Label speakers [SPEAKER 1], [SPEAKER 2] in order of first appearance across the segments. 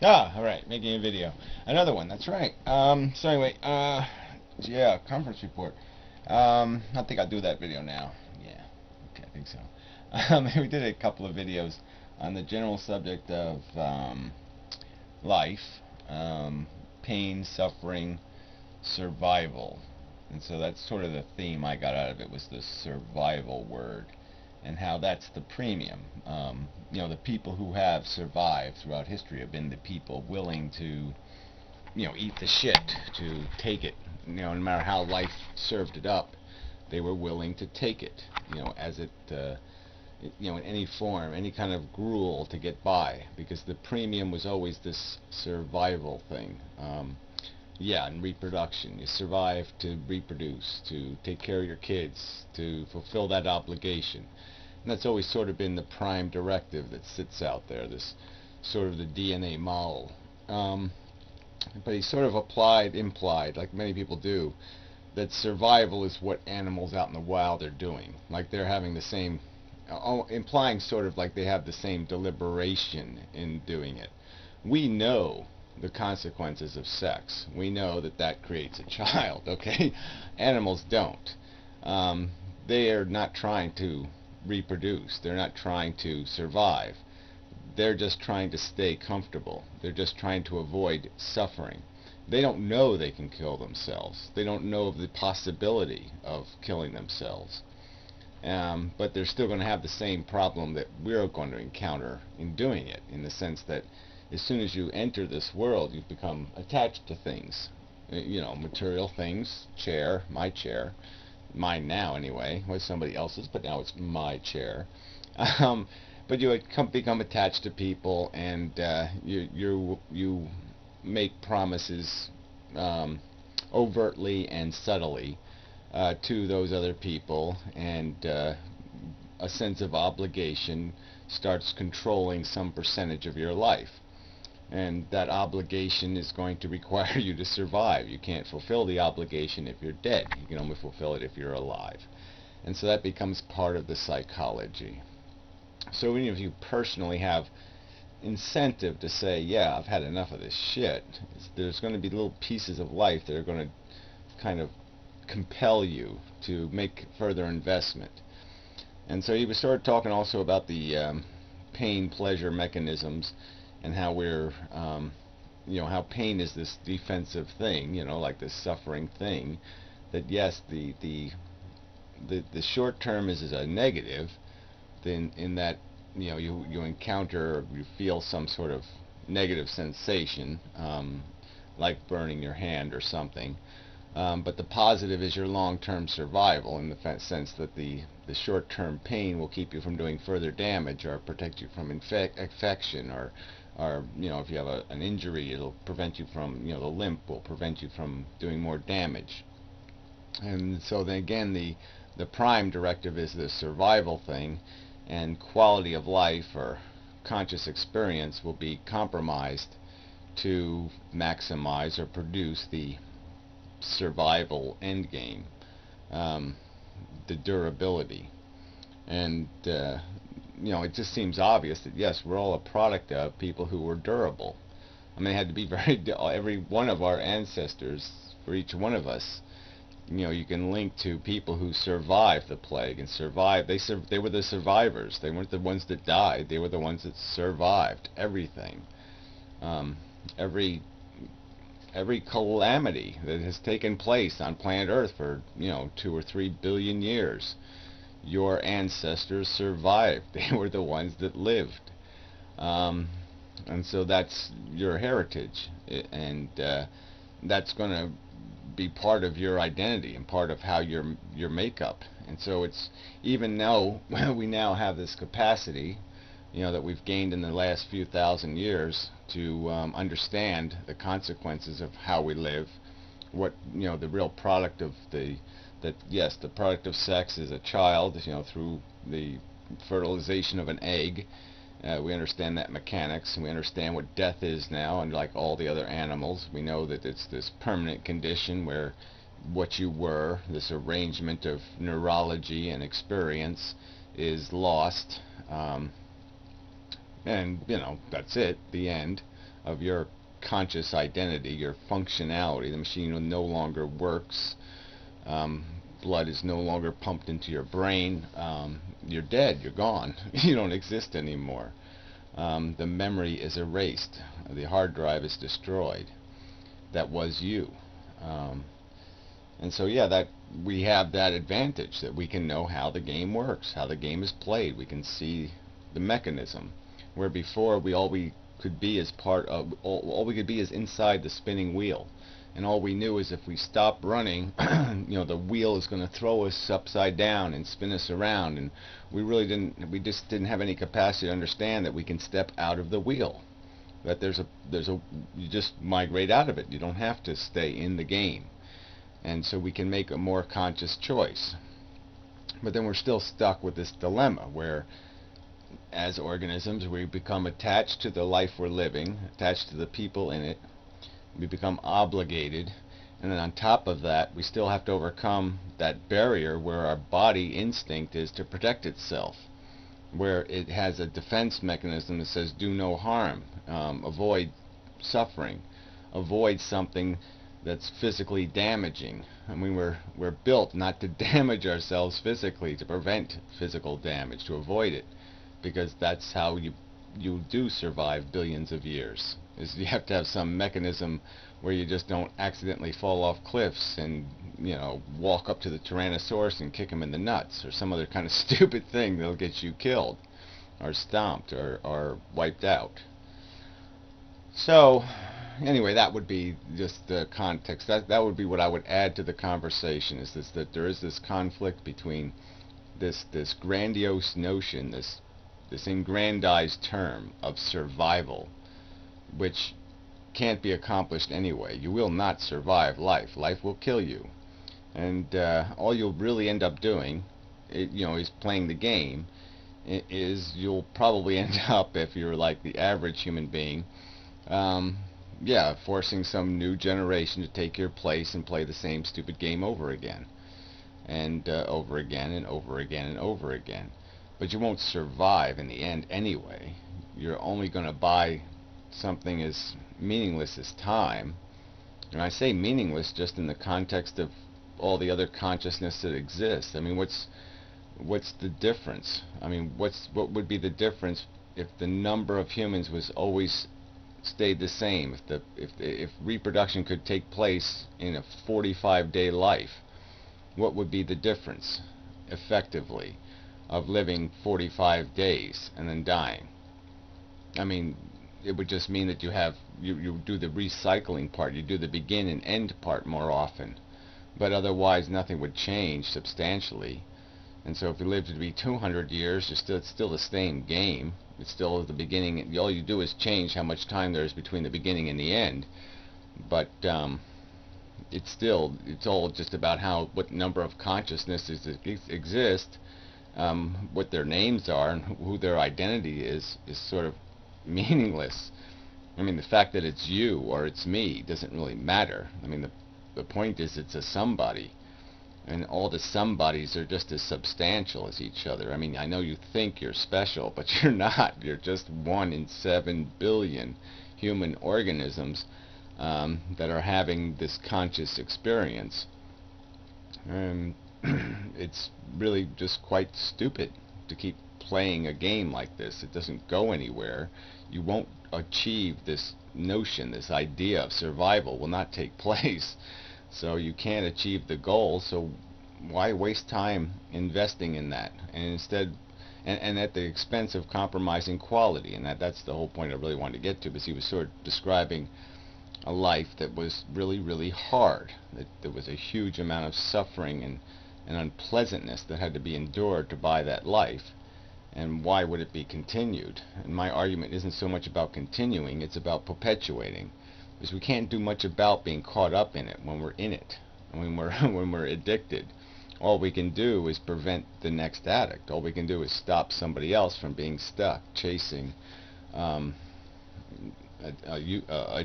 [SPEAKER 1] Ah, all right, making a video. Another one, that's right. So anyway, yeah, conference report. I think I'll do that video now. Yeah, okay, I think so. We did a couple of videos on the general subject of life, pain, suffering, survival. And so that's sort of the theme I got out of it, was the survival word, and how that's the premium. The people who have survived throughout history have been the people willing to, eat the shit, to take it. No matter how life served it up, they were willing to take it, as it, in any form, any kind of gruel to get by, because the premium was always this survival thing. Yeah, and reproduction. You survive to reproduce, to take care of your kids, to fulfill that obligation. And that's always sort of been the prime directive that sits out there, this sort of the DNA model. But he sort of implied, like many people do, that survival is what animals out in the wild are doing. Like they're having the same, implying sort of like they have the same deliberation in doing it. We know the consequences of sex. We know that that creates a child, okay? Animals don't. They are not trying to reproduce. They're not trying to survive. They're just trying to stay comfortable. They're just trying to avoid suffering. They don't know they can kill themselves. They don't know of the possibility of killing themselves. But they're still going to have the same problem that we're going to encounter in doing it, in the sense that as soon as you enter this world, you become attached to things. Material things, my chair, mine now anyway, was somebody else's, but now it's my chair. Um, but you become attached to people, and you make promises, overtly and subtly, to those other people, and a sense of obligation starts controlling some percentage of your life. And that obligation is going to require you to survive. You can't fulfill the obligation if you're dead. You can only fulfill it if you're alive. And so that becomes part of the psychology. So even if you personally have incentive to say, yeah, I've had enough of this shit, there's going to be little pieces of life that are going to kind of compel you to make further investment. And so he was sort of talking also about the pain pleasure mechanisms, and how we're how pain is this defensive thing, like this suffering thing, that yes, the short term is a negative, then in that you encounter, you feel some sort of negative sensation, like burning your hand or something. But the positive is your long-term survival, in the sense that the short-term pain will keep you from doing further damage, or protect you from infection, or if you have an injury, it'll prevent you from, the limp will prevent you from doing more damage. And so then again, the prime directive is the survival thing, and quality of life or conscious experience will be compromised to maximize or produce the survival end game, um, the durability. And it just seems obvious that yes, we're all a product of people who were durable. I mean, it had to be every one of our ancestors, for each one of us, you can link to people who survived the plague and survived. They were the survivors. They weren't the ones that died. They were the ones that survived everything. Um, every every calamity that has taken place on planet Earth for 2 or 3 billion years, your ancestors survived. They were the ones that lived, um, and so that's your heritage, and that's going to be part of your identity and part of how your makeup. And so it's, even though we now have this capacity, that we've gained in the last few thousand years to understand the consequences of how we live, what the real product of that yes, the product of sex is a child, through the fertilization of an egg. We understand that mechanics, and we understand what death is now, and like all the other animals, we know that it's this permanent condition where what you were, this arrangement of neurology and experience, is lost. And that's it, the end. of your conscious identity, your functionality. The machine no longer works. Blood is no longer pumped into your brain. You're dead. You're gone. You don't exist anymore. The memory is erased. The hard drive is destroyed. That was you. And so, yeah, that we have that advantage that we can know how the game works, how the game is played. We can see the mechanism. Where before all we could be is all we could be is inside the spinning wheel. And all we knew is if we stopped running, the wheel is going to throw us upside down and spin us around. And we just didn't have any capacity to understand that we can step out of the wheel. That you just migrate out of it. You don't have to stay in the game. And so we can make a more conscious choice. But then we're still stuck with this dilemma where, as organisms, we become attached to the life we're living, attached to the people in it. We become obligated, and then on top of that, we still have to overcome that barrier where our body instinct is to protect itself, where it has a defense mechanism that says do no harm, avoid suffering, avoid something that's physically damaging. I mean, we're built not to damage ourselves physically, to prevent physical damage, to avoid it, because that's how you do survive billions of years. Is you have to have some mechanism where you just don't accidentally fall off cliffs and walk up to the Tyrannosaurus and kick him in the nuts, or some other kind of stupid thing that'll get you killed or stomped or wiped out. So anyway, that would be just the context. That would be what I would add to the conversation, is that there is this conflict between this grandiose notion, this ingrandized term of survival, which can't be accomplished anyway. You will not survive life. Life will kill you. And all you'll really end up doing, is playing the game. Is you'll probably end up, if you're like the average human being, forcing some new generation to take your place and play the same stupid game over again. And over again and over again and over again. But you won't survive in the end anyway. You're only going to buy something as meaningless as time. And I say meaningless just in the context of all the other consciousness that exists. I mean, what's the difference? I mean, what would be the difference if the number of humans was always stayed the same? If reproduction could take place in a 45-day life, what would be the difference, effectively, of living 45 days and then dying? I mean, it would just mean that you do the recycling part, you do the begin and end part more often, but otherwise nothing would change substantially. And so if you live to be 200 years, it's still the same game. It's still the beginning. All you do is change how much time there is between the beginning and the end. But it's all just about what number of consciousnesses exist, what their names are, and who their identity is sort of meaningless. I mean, the fact that it's you or it's me doesn't really matter. I mean, the point is it's a somebody, and all the somebodies are just as substantial as each other. I mean, I know you think you're special, but you're not. You're just 1 in 7 billion human organisms that are having this conscious experience. And it's really just quite stupid to keep playing a game like this. It doesn't go anywhere. You won't achieve this notion, this idea of survival will not take place. So you can't achieve the goal, so why waste time investing in that? And instead, and at the expense of compromising quality. And that's the whole point I really wanted to get to, because he was sort of describing a life that was really, really hard. That there was a huge amount of suffering and unpleasantness that had to be endured to buy that life. And why would it be continued? And my argument isn't so much about continuing, it's about perpetuating. Because we can't do much about being caught up in it when we're in it, when we're addicted. All we can do is prevent the next addict. All we can do is stop somebody else from being stuck chasing a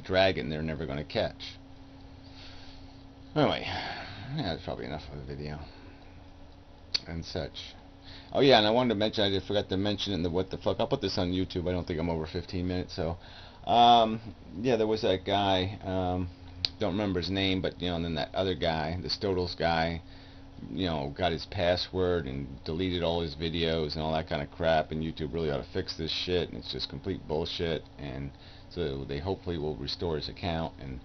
[SPEAKER 1] dragon they're never going to catch. Anyway, yeah, that's probably enough of a video and such. Oh yeah, and I wanted to mention, I forgot to mention in the what the fuck. I'll put this on YouTube. I don't think I'm over 15 minutes, so Yeah, there was that guy. Don't remember his name, but and then that other guy, the Stodels guy, got his password and deleted all his videos and all that kind of crap. And YouTube really ought to fix this shit. And it's just complete bullshit. And so they hopefully will restore his account. And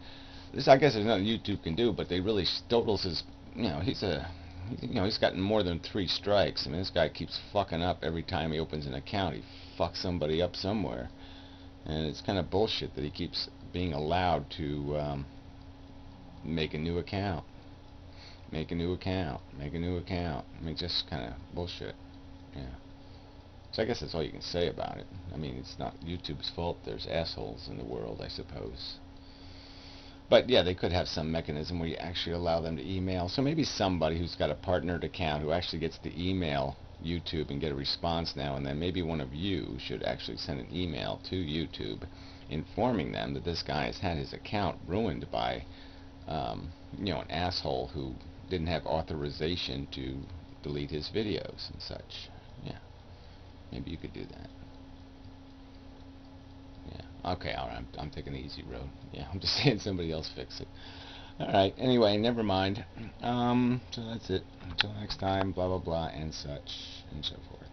[SPEAKER 1] this, I guess, there's nothing YouTube can do. But they really Stodels is, he's gotten more than 3 strikes. I mean, this guy keeps fucking up every time he opens an account. He fucks somebody up somewhere. And it's kind of bullshit that he keeps being allowed to make a new account. Make a new account. Make a new account. I mean, just kind of bullshit. Yeah. So I guess that's all you can say about it. I mean, it's not YouTube's fault. There's assholes in the world, I suppose. But yeah, they could have some mechanism where you actually allow them to email. So maybe somebody who's got a partnered account who actually gets to email YouTube and get a response now and then, maybe one of you should actually send an email to YouTube informing them that this guy has had his account ruined by an asshole who didn't have authorization to delete his videos and such. Yeah, maybe you could do that. Yeah. Okay, alright, I'm taking the easy road. Yeah, I'm just saying somebody else fix it. Alright, anyway, never mind. So that's it. Until next time, blah blah blah, and such, and so forth.